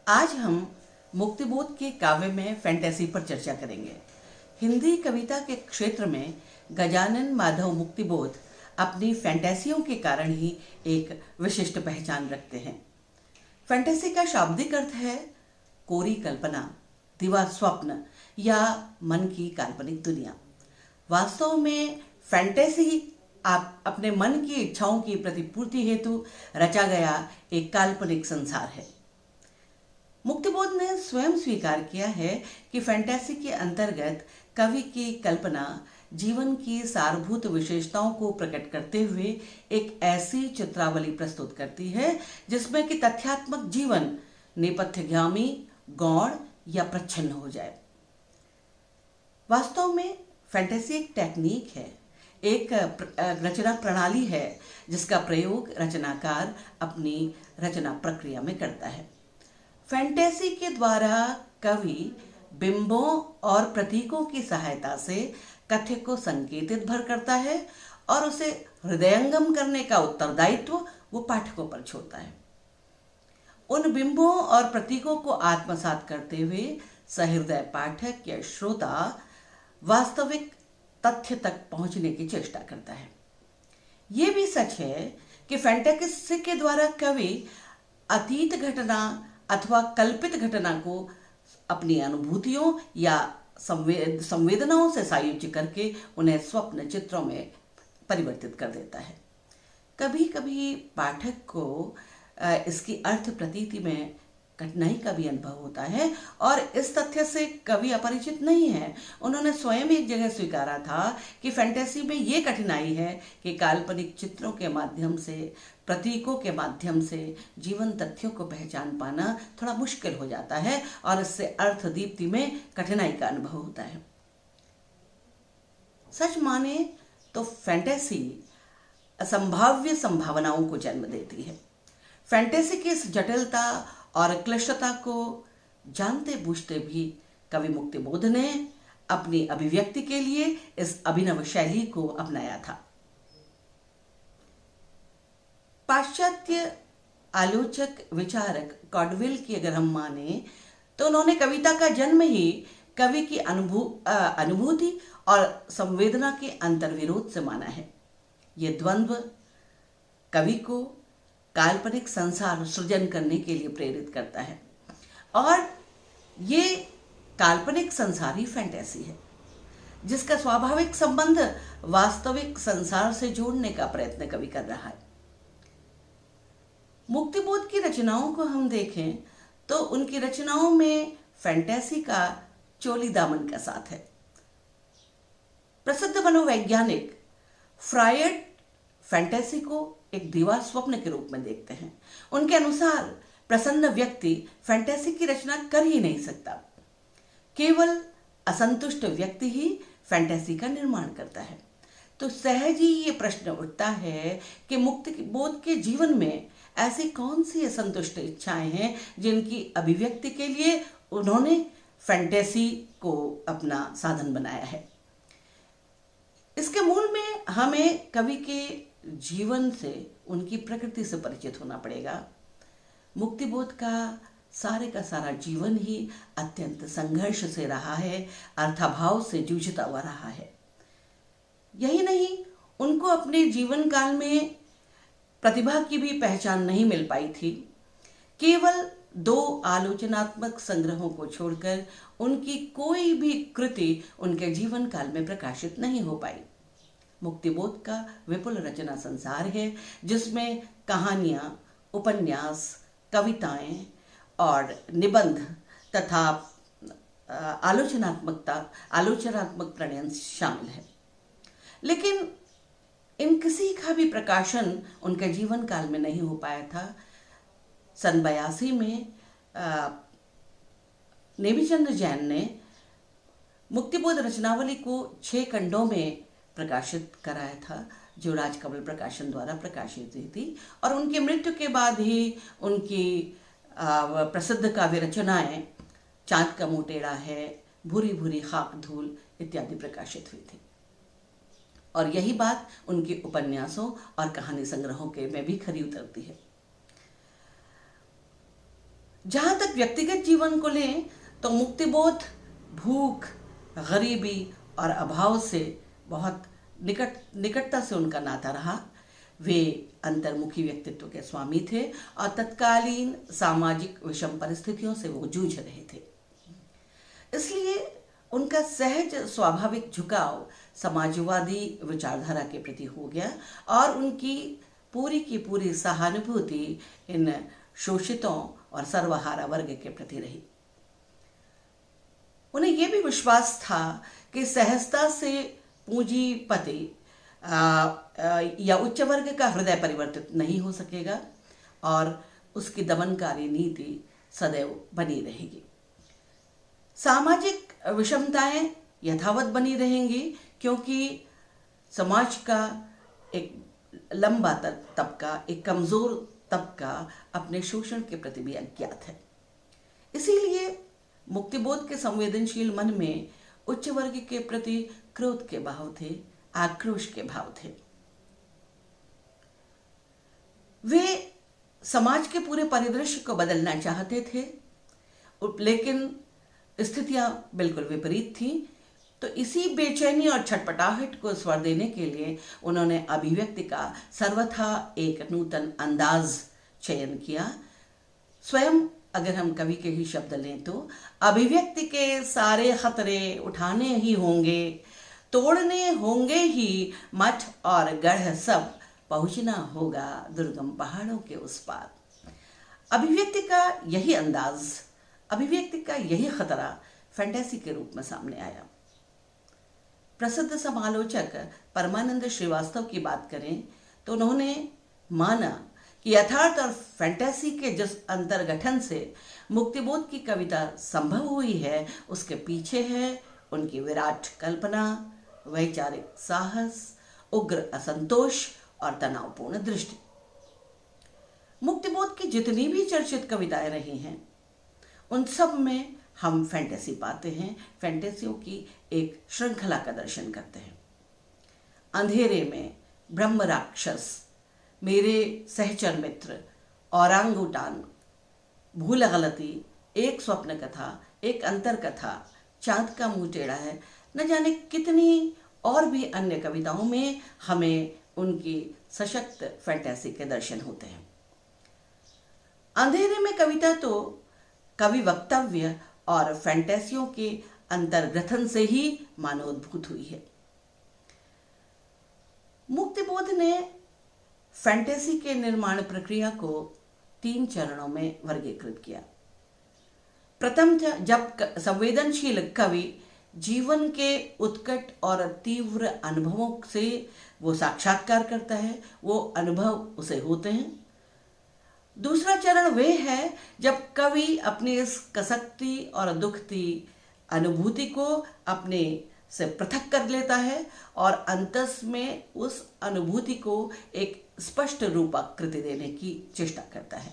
आज हम मुक्तिबोध के काव्य में फैंटेसी पर चर्चा करेंगे। हिंदी कविता के क्षेत्र में गजानन माधव मुक्तिबोध अपनी फैंटेसियों के कारण ही एक विशिष्ट पहचान रखते हैं। फैंटेसी का शाब्दिक अर्थ है कोरी कल्पना, दिवा स्वप्न या मन की काल्पनिक दुनिया। वास्तव में फैंटेसी आप अपने मन की इच्छाओं की प्रतिपूर्ति हेतु रचा गया एक काल्पनिक संसार है। मुक्तिबोध ने स्वयं स्वीकार किया है कि फैंटेसी के अंतर्गत कवि की कल्पना जीवन की सारभूत विशेषताओं को प्रकट करते हुए एक ऐसी चित्रावली प्रस्तुत करती है जिसमें कि तथ्यात्मक जीवन नेपथ्यगामी, गौण या प्रच्छन्न हो जाए। वास्तव में फैंटेसी एक टेक्निक है, एक रचना प्रणाली है जिसका प्रयोग रचनाकार अपनी रचना प्रक्रिया में करता है। फैंटेसी के द्वारा कवि बिंबों और प्रतीकों की सहायता से कथ्य को संकेतित भर करता है और उसे हृदयंगम करने का उत्तरदायित्व वो पाठकों पर छोड़ता है। उन बिंबों और प्रतीकों को आत्मसात करते हुए सहृदय पाठक या श्रोता वास्तविक तथ्य तक पहुंचने की चेष्टा करता है। ये भी सच है कि फैंटेसी के द्वारा कवि अतीत घटना अथवा कल्पित घटना को अपनी अनुभूतियों या संवेदनाओं से संयोज्य करके उन्हें स्वप्न चित्रों में परिवर्तित कर देता है। कभी कभी पाठक को इसकी अर्थ प्रतीति में कठिनाई का भी अनुभव होता है और इस तथ्य से कवि अपरिचित नहीं है। उन्होंने स्वयं एक जगह स्वीकारा था कि फैंटेसी में ये कठिनाई है कि काल्पनिक चित्रों के माध्यम से, प्रतीकों के माध्यम से जीवन तथ्यों को पहचान पाना थोड़ा मुश्किल हो जाता है और इससे अर्थ दीप्ति में कठिनाई का अनुभव होता है। सच माने तो फैंटेसी असंभाव्य संभावनाओं को जन्म देती है। फैंटेसी की इस जटिलता और क्लिष्टता को जानते बूझते भी कवि मुक्तिबोध ने अपनी अभिव्यक्ति के लिए इस अभिनव शैली को अपनाया था। पाश्चात्य आलोचक विचारक कॉडविल की अगर हम माने तो उन्होंने कविता का जन्म ही कवि की अनुभूति और संवेदना के अंतर्विरोध से माना है। ये द्वंद्व कवि को काल्पनिक संसार सृजन करने के लिए प्रेरित करता है और ये काल्पनिक संसार ही फैंटेसी है जिसका स्वाभाविक संबंध वास्तविक संसार से जोड़ने का प्रयत्न कवि कर रहा है। मुक्तिबोध की रचनाओं को हम देखें तो उनकी रचनाओं में फैंटेसी का चोली दामन का साथ है। प्रसिद्ध मनोवैज्ञानिक फ्रायड फैंटेसी को एक दिवा स्वप्न के रूप में देखते हैं। उनके अनुसार प्रसन्न व्यक्ति फैंटेसी की रचना कर ही नहीं सकता, केवल असंतुष्ट व्यक्ति ही फैंटेसी का निर्माण करता है। तो सहज ही ये प्रश्न उठता है कि मुक्तिबोध के जीवन में ऐसी कौन सी असंतुष्ट इच्छाएं हैं जिनकी अभिव्यक्ति के लिए उन्होंने फैंटेसी को अपना साधन बनाया है। इसके मूल में हमें कवि के जीवन से, उनकी प्रकृति से परिचित होना पड़ेगा। मुक्तिबोध का सारा जीवन ही अत्यंत संघर्ष से रहा है, अर्थाभाव से जूझता हुआ रहा है। यही नहीं, उनको अपने जीवन काल में प्रतिभा की भी पहचान नहीं मिल पाई थी। केवल 2 आलोचनात्मक संग्रहों को छोड़कर उनकी कोई भी कृति उनके जीवन काल में प्रकाशित नहीं हो पाई। मुक्तिबोध का विपुल रचना संसार है जिसमें कहानियां, उपन्यास, कविताएं और निबंध तथा आलोचनात्मक प्रणयन शामिल है। लेकिन इन किसी का भी प्रकाशन उनके जीवन काल में नहीं हो पाया था। सन 82 में नेमिचंद जैन ने मुक्तिबोध रचनावली को 6 खंडों में प्रकाशित कराया था जो राजकमल प्रकाशन द्वारा प्रकाशित हुई थी और उनकी मृत्यु के बाद ही उनकी प्रसिद्ध काव्य रचनाएं चांद का मोटेड़ा है, भूरी भूरी खाक धूल इत्यादि प्रकाशित हुई थी। और यही बात उनके उपन्यासों और कहानी संग्रहों के में भी खरी उतरती है। जहाँ तक व्यक्तिगत जीवन को लें तो मुक्तिबोध भूख, गरीबी और अभाव से बहुत निकटता से उनका नाता रहा। वे अंतर्मुखी व्यक्तित्व के स्वामी थे और तत्कालीन सामाजिक विषम परिस्थितियों से वो जूझ रहे थे। इसलिए उनका सहज स्वाभाविक झुकाव समाजवादी विचारधारा के प्रति हो गया और उनकी पूरी की पूरी सहानुभूति इन शोषितों और सर्वहारा वर्ग के प्रति रही। उन्हें यह भी विश्वास था कि सहजता से पूंजीपति या उच्च वर्ग का हृदय परिवर्तित नहीं हो सकेगा और उसकी दमनकारी नीति सदैव बनी रहेगी। सामाजिक विषमताएं यथावत बनी रहेंगी क्योंकि समाज का एक लंबा तबका, एक कमजोर तबका अपने शोषण के प्रति भी अज्ञात है। इसीलिए मुक्तिबोध के संवेदनशील मन में उच्च वर्ग के प्रति क्रोध के भाव थे, आक्रोश के भाव थे। वे समाज के पूरे परिदृश्य को बदलना चाहते थे, लेकिन स्थितियां बिल्कुल विपरीत थी। तो इसी बेचैनी और छटपटाहट को स्वर देने के लिए उन्होंने अभिव्यक्ति का सर्वथा एक नूतन अंदाज चयन किया। स्वयं अगर हम कवि के ही शब्द लें तो अभिव्यक्ति के सारे खतरे उठाने ही होंगे, तोड़ने होंगे ही मठ और गढ़ सब, पहुंचना होगा दुर्गम पहाड़ों के उस पार। अभिव्यक्ति का यही अंदाज, अभिव्यक्ति का यही खतरा फैंटेसी के रूप में सामने आया। प्रसिद्ध समालोचक परमानंद श्रीवास्तव की बात करें तो उन्होंने माना कि यथार्थ और फैंटेसी के जिस अंतर्गठन से मुक्तिबोध की कविता संभव हुई है, उसके पीछे है उनकी विराट कल्पना, वैचारिक साहस, उग्र असंतोष और तनावपूर्ण दृष्टि। मुक्तिबोध की जितनी भी चर्चित कविताएं रही हैं, उन सब में हम फैंटेसी पाते हैं, फैंटेसियों की एक श्रृंखला का दर्शन करते हैं। अंधेरे में, ब्रह्म राक्षस, मेरे सहचर मित्र, औरंगुटान, भूल गलती, एक स्वप्न कथा, एक अंतर कथा, चांद का मुंह टेढ़ा है, न जाने कितनी और भी अन्य कविताओं में हमें उनकी सशक्त फैंटेसी के दर्शन होते हैं। अंधेरे में कविता तो कवि वक्तव्य और फैंटेसियों के अंतर्ग्रथन से ही मानवोद्भूत हुई है। मुक्तिबोध ने फैंटेसी के निर्माण प्रक्रिया को 3 चरणों में वर्गीकृत किया। प्रथम, जब संवेदनशील कवि जीवन के उत्कट और तीव्र अनुभवों से वो साक्षात्कार करता है, वो अनुभव उसे होते हैं। दूसरा चरण वे है जब कवि अपनी इस कसकती और दुखती अनुभूति को अपने से पृथक कर लेता है और अंतस में उस अनुभूति को एक स्पष्ट रूपाकृति देने की चेष्टा करता है।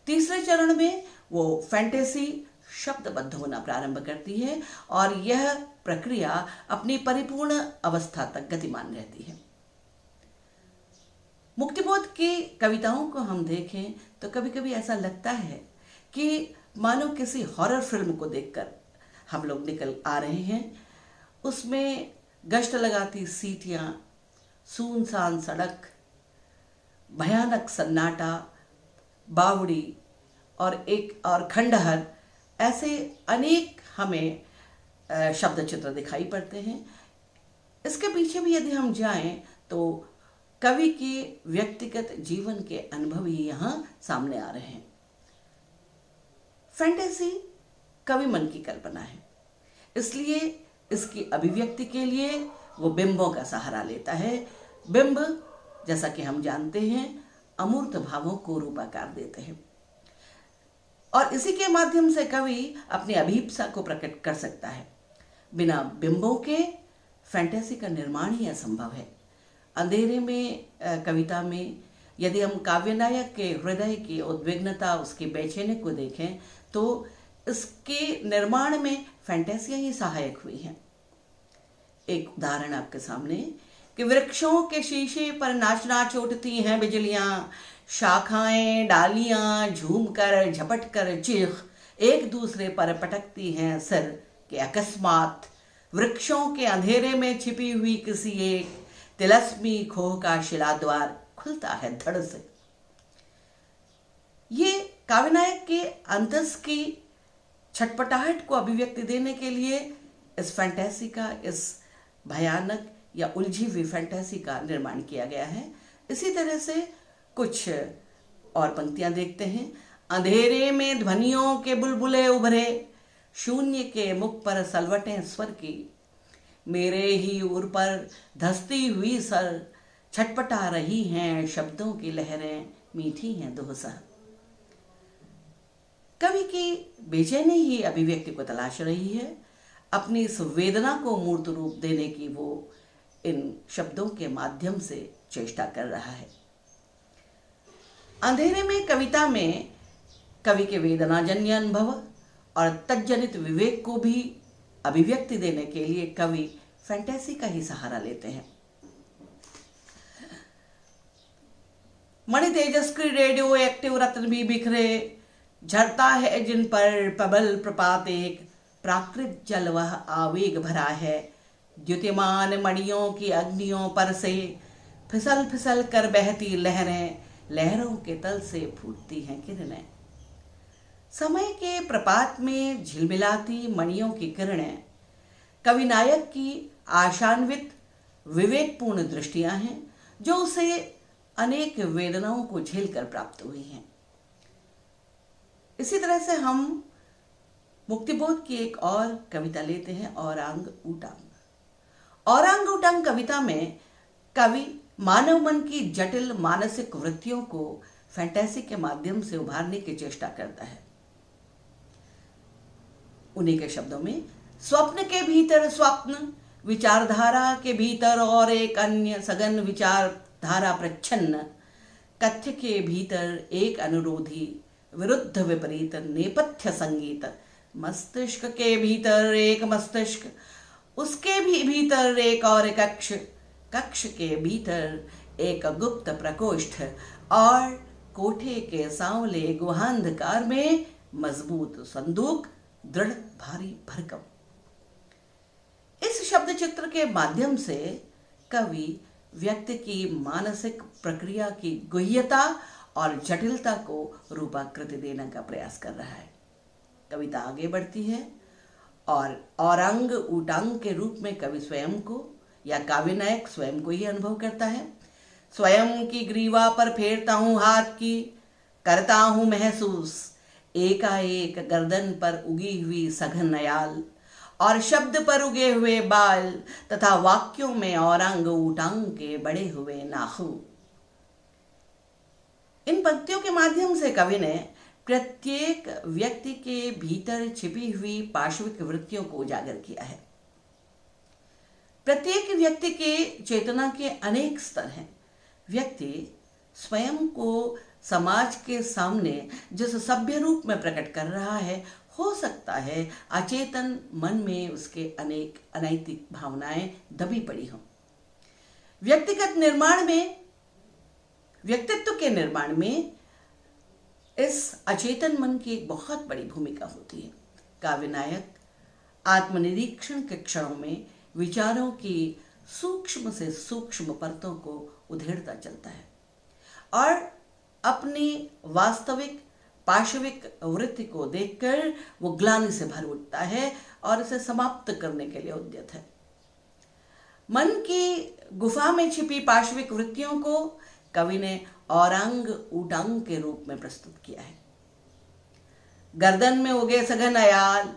तीसरे चरण में वो फैंटेसी शब्दबद्ध होना प्रारंभ करती है और यह प्रक्रिया अपनी परिपूर्ण अवस्था तक गतिमान रहती है। मुक्तिबोध की कविताओं को हम देखें तो कभी कभी ऐसा लगता है कि मानो किसी हॉरर फिल्म को देखकर हम लोग निकल आ रहे हैं। उसमें गश्त लगाती सीटियां, सुनसान सड़क, भयानक सन्नाटा, बावड़ी और खंडहर, ऐसे अनेक हमें शब्द चित्र दिखाई पड़ते हैं। इसके पीछे भी यदि हम जाएं तो कवि के व्यक्तिगत जीवन के अनुभव ही यहाँ सामने आ रहे हैं। फैंटेसी कवि मन की कल्पना है, इसलिए इसकी अभिव्यक्ति के लिए वो बिंबों का सहारा लेता है। बिंब, जैसा कि हम जानते हैं, अमूर्त भावों को रूपाकार देते हैं और इसी के माध्यम से कवि अपनी अभीप्सा को प्रकट कर सकता है। बिना बिंबों के फैंटेसी का निर्माण ही असंभव है। अंधेरे में कविता में यदि हम काव्यनायक के हृदय की उद्विग्नता, उसकी बेचैनी को देखें तो इसके निर्माण में फैंटेसियां ही सहायक हुई हैं। एक उदाहरण आपके सामने कि वृक्षों के शीशे पर नाच नाच उठती हैं बिजलियां, शाखाएं डालियां झूम कर झपट कर चीख एक दूसरे पर पटकती हैं सिर के अकस्मात। वृक्षों के अंधेरे में छिपी हुई किसी एक तिलस्मी खोह का शिलाद्वार खुलता है धड़ से। ये काव्यनायक के अंतस की छटपटाहट को अभिव्यक्ति देने के लिए इस फैंटेसी का, इस भयानक या उलझी हुई फैंटेसी का निर्माण किया गया है। इसी तरह से कुछ और पंक्तियां देखते हैं। अंधेरे में ध्वनियों के बुलबुले उभरे, शून्य के मुख पर सलवटें स्वर की, मेरे ही उर पर धसती हुई सर, छटपटा रही हैं शब्दों की लहरें, मीठी हैं दोहसा। कवि की बेचैनी ही अभिव्यक्ति को तलाश रही है, अपनी इस वेदना को मूर्त रूप देने की वो इन शब्दों के माध्यम से चेष्टा कर रहा है। अंधेरे में कविता में कवि के वेदनाजन्य अनुभव और तज्जनित विवेक को भी अभिव्यक्ति देने के लिए कवि फैंटेसी का ही सहारा लेते हैं। मणि तेजस्क्री रेडियो एक्टिव रत्न भी बिखरे, झरता है जिन पर प्रबल प्रपात एक, प्राकृत जल वह आवेग भरा है, द्युतिमान मणियों की अग्नियों पर से फिसल फिसल कर बहती लहरें, लहरों के तल से फूटती हैं किरणें। समय के प्रपात में झिलमिलाती मणियों की किरणें कवि नायक की आशान्वित विवेकपूर्ण दृष्टियां हैं, जो उसे अनेक वेदनाओं को झेलकर प्राप्त हुई हैं। इसी तरह से हम मुक्तिबोध की एक और कविता लेते हैं, औरांग ऊटांग। औरांग ऊटांग कविता में कवि मानव मन की जटिल मानसिक वृत्तियों को फैंटेसी के माध्यम से उभारने की चेष्टा करता है। उन्हीं के शब्दों में, स्वप्न के भीतर स्वप्न, विचारधारा के भीतर और एक अन्य सघन विचारधारा प्रच्छन्न, कथ्य के भीतर एक अनुरोधी विरुद्ध विपरीत नेपथ्य संगीत, मस्तिष्क के भीतर एक मस्तिष्क, उसके भी भीतर एक और कक्ष, कक्ष के भीतर एक गुप्त प्रकोष्ठ और कोठे के सांवले गुहांधकार में मजबूत संदूक, दृढ़ भारी भरकम। इस शब्द चित्र के माध्यम से कवि व्यक्ति की मानसिक प्रक्रिया की गुह्यता और जटिलता को रूपाकृति देने का प्रयास कर रहा है। कविता आगे बढ़ती है और औरांग ऊटांग के रूप में कवि स्वयं को या काव्यनायक स्वयं को ही अनुभव करता है। स्वयं की ग्रीवा पर फेरता हूं हाथ की, करता हूं महसूस एकाएक गर्दन पर उगी हुई सघन नयाल और शब्द पर उगे हुए बाल तथा वाक्यों में औरांग ऊटांग के बड़े हुए नाखून। इन पंक्तियों के माध्यम से कवि ने प्रत्येक व्यक्ति के भीतर छिपी हुई पाशविक वृत्तियों को उजागर किया है। प्रत्येक व्यक्ति के चेतना के अनेक स्तर हैं। व्यक्ति स्वयं को समाज के सामने जिस सभ्य रूप में प्रकट कर रहा है, हो सकता है अचेतन मन में उसके अनेक अनैतिक भावनाएं दबी पड़ी हों। व्यक्तित्व के निर्माण में इस अचेतन मन की एक बहुत बड़ी भूमिका होती है। काव्यनायक आत्मनिरीक्षण के क्षणों में विचारों की सूक्ष्म से सूक्ष्म परतों को उधेड़ता चलता है और अपनी वास्तविक पाशविक वृत्ति को देखकर वो ग्लानि से भर उठता है और इसे समाप्त करने के लिए उद्यत है। मन की गुफा में छिपी पाशविक वृत्तियों को कवि ने औरांग ऊटांग के रूप में प्रस्तुत किया है। गर्दन में उगे सघन अयाल,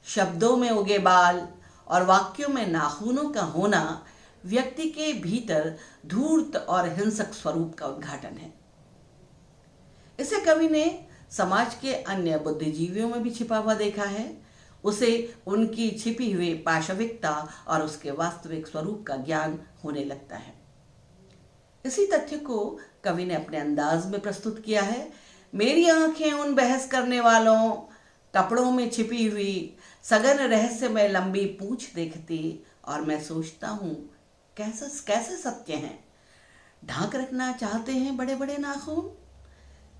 शब्दों में उगे बाल और वाक्यों में नाखूनों का होना व्यक्ति के भीतर धूर्त और हिंसक स्वरूप का उद्घाटन है। इसे कवि ने समाज के अन्य बुद्धिजीवियों में भी छिपा हुआ देखा है। उसे उनकी छिपी हुई पाशविकता और उसके वास्तविक स्वरूप का ज्ञान होने लगता है। इसी तथ्य को कवि ने अपने अंदाज में प्रस्तुत किया है। मेरी आंखें उन बहस करने वालों कपड़ों में छिपी हुई सघन रहस्यमय लंबी पूंछ देखती और मैं सोचता हूँ कैसे कैसे सत्य हैं? ढांक रखना चाहते हैं बड़े बड़े नाखून?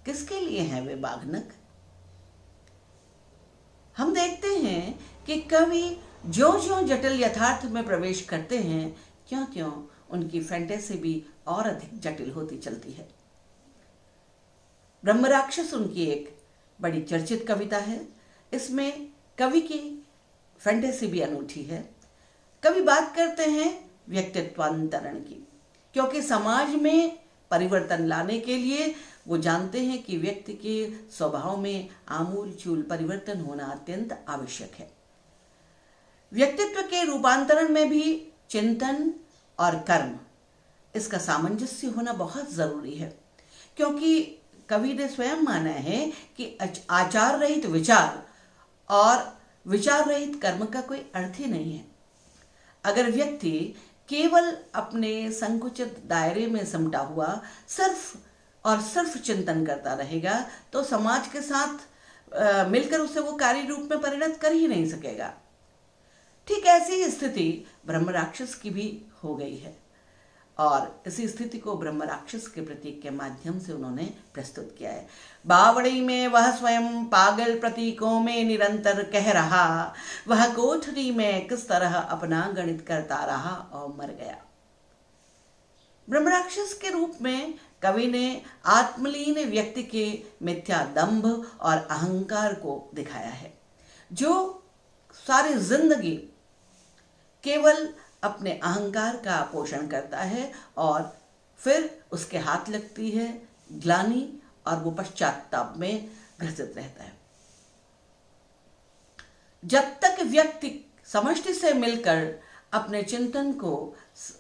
किसके लिए हैं वे बाघनख? हम देखते हैं कि कवि ज्यों ज्यों जटिल यथार्थ में प्रवेश करते हैं, क्यों क्यों उनकी फैंटेसी भी और अधिक जटिल होती चलती है। ब्रह्म राक्षस उनकी एक बड़ी चर्चित कविता है। इसमें कवि की फैंटेसी भी अनूठी है। कवि बात करते हैं व्यक्तित्वांतरण की, क्योंकि समाज में परिवर्तन लाने के लिए वो जानते हैं कि व्यक्ति के स्वभाव में आमूल चूल परिवर्तन होना अत्यंत आवश्यक है। व्यक्तित्व के रूपांतरण में भी चिंतन और कर्म, इसका सामंजस्य होना बहुत जरूरी है, क्योंकि कवि ने स्वयं माना है कि आचार रहित विचार और विचार रहित कर्म का कोई अर्थ ही नहीं है। अगर व्यक्ति केवल अपने संकुचित दायरे में सिमटा हुआ सिर्फ चिंतन करता रहेगा तो समाज के साथ मिलकर उसे वो कार्य रूप में परिणत कर ही नहीं सकेगा। ठीक ऐसी ही स्थिति ब्रह्म राक्षस की भी हो गई है, और इसी स्थिति को ब्रह्म राक्षस के प्रतीक के माध्यम से उन्होंने प्रस्तुत किया है। बावड़ी में वह स्वयं पागल प्रतीकों में निरंतर कह रहा, वह कोठरी में किस तरह अपना गणित करता रहा और मर गया। ब्रह्म राक्षस के रूप में कवि ने आत्मलीन व्यक्ति के मिथ्या दंभ और अहंकार को दिखाया है, जो सारी जिंदगी केवल अपने अहंकार का पोषण करता है और फिर उसके हाथ लगती है ग्लानि और वो पश्चाताप में ग्रसित रहता है। जब तक व्यक्ति समष्टि से मिलकर अपने चिंतन को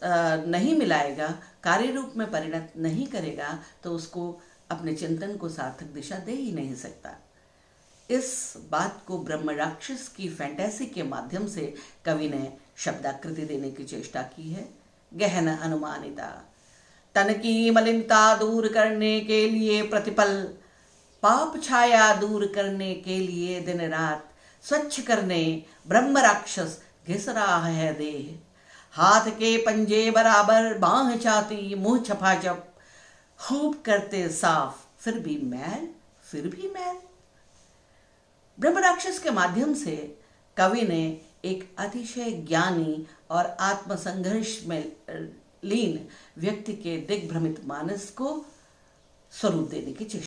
नहीं मिलाएगा, कार्य रूप में परिणत नहीं करेगा, तो उसको अपने चिंतन को सार्थक दिशा दे ही नहीं सकता। इस बात को ब्रह्म राक्षस की फैंटेसी के माध्यम से कवि ने शब्दाकृति देने की चेष्टा की है। गहन अनुमानिता, तन की मलिनता दूर करने के लिए प्रतिपल, पाप छाया दूर करने के लिए दिन रात, स्वच्छ करने ब्रह्म राक्षस घिस रहा है देह, हाथ के पंजे बराबर बांह चाती मुंह छपाछप, खूब करते साफ फिर भी मैल फिर भी मैल। ब्रह्म राक्षस के माध्यम से कवि ने एक अतिशय ज्ञानी और आत्मसंघर्ष में लीन व्यक्ति के दिग्भ्रमित मानस को स्वरूप देने की चेष्टा